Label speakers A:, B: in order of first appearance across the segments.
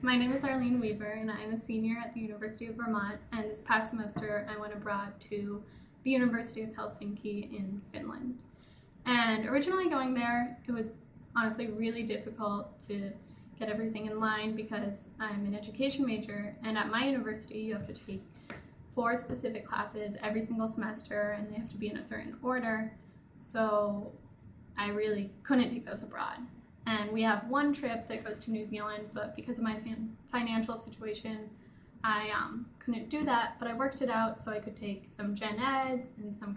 A: my name is Arlene Weaver, and I'm a senior at the University of Vermont, and this past semester I went abroad to the University of Helsinki in Finland. And originally going there, it was honestly really difficult to get everything in line because I'm an education major, and at my university you have to take 4 specific classes every single semester, and they have to be in a certain order, so I really couldn't take those abroad. And we have one trip that goes to New Zealand, but because of my financial situation, I couldn't do that, but I worked it out so I could take some gen ed and some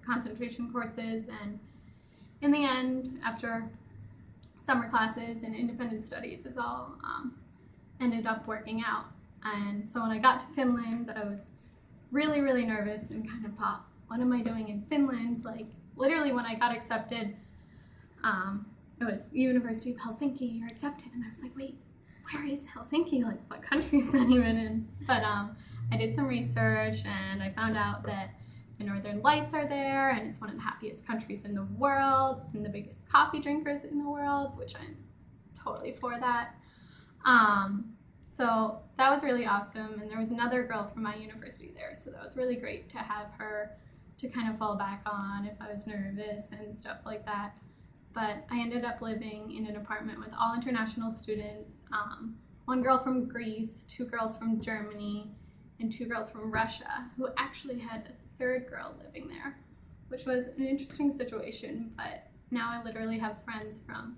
A: concentration courses, and in the end, after summer classes and independent studies, is all ended up working out. And so when I got to Finland, I was really, really nervous and kind of thought, what am I doing in Finland? Like, literally when I got accepted, it was University of Helsinki, you're accepted. And I was like, wait, where is Helsinki? Like, what country is that even in? But I did some research and I found out that the Northern Lights are there, and it's one of the happiest countries in the world and the biggest coffee drinkers in the world, which I'm totally for that. So that was really awesome. And there was another girl from my university there, so that was really great to have her to kind of fall back on if I was nervous and stuff like that. But I ended up living in an apartment with all international students, 1 girl from Greece, 2 girls from Germany, and 2 girls from Russia, who actually had a 3rd girl living there, which was an interesting situation. But now I literally have friends from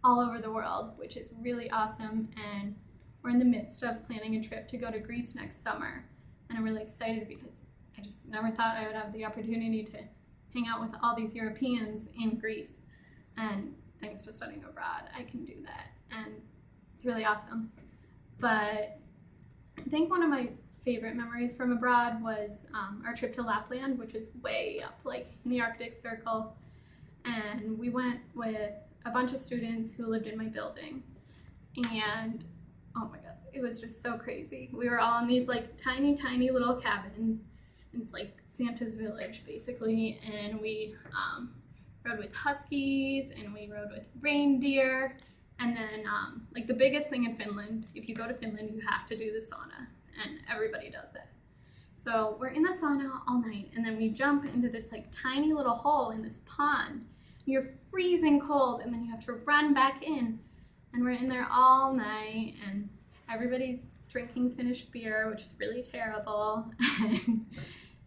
A: all over the world, which is really awesome. And we're in the midst of planning a trip to go to Greece next summer. And I'm really excited because I just never thought I would have the opportunity to hang out with all these Europeans in Greece. And thanks to studying abroad, I can do that. And it's really awesome. But I think one of my favorite memories from abroad was our trip to Lapland, which is way up, like in the Arctic Circle. And we went with a bunch of students who lived in my building. And oh my God, it was just so crazy. We were all in these like tiny, tiny little cabins. It's like Santa's village, basically. And we rode with huskies, and we rode with reindeer. And then like the biggest thing in Finland, if you go to Finland, you have to do the sauna, and everybody does that. So we're in the sauna all night, and then we jump into this like tiny little hole in this pond. You're freezing cold, and then you have to run back in, and we're in there all night, and everybody's drinking Finnish beer, which is really terrible. And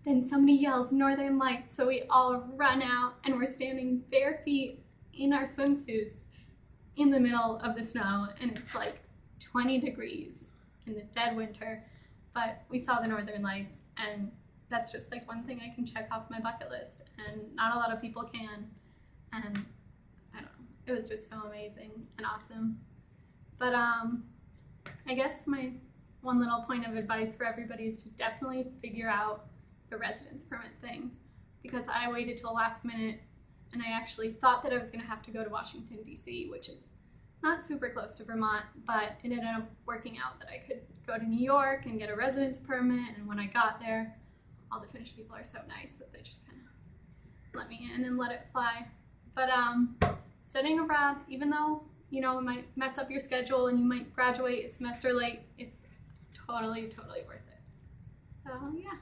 A: then somebody yells Northern Lights, so we all run out, and we're standing bare feet in our swimsuits in the middle of the snow, and it's like 20 degrees in the dead winter, but we saw the Northern Lights, and that's just like one thing I can check off my bucket list, and not a lot of people can. And I don't know, it was just so amazing and awesome. But I guess my one little point of advice for everybody is to definitely figure out the residence permit thing, because I waited till last minute, and I actually thought that I was going to have to go to Washington, D.C., which is not super close to Vermont, but it ended up working out that I could go to New York and get a residence permit. And when I got there, all the Finnish people are so nice that they just kind of let me in and let it fly. But studying abroad, even though, you know, it might mess up your schedule and you might graduate a semester late, it's totally, totally worth it. So, yeah.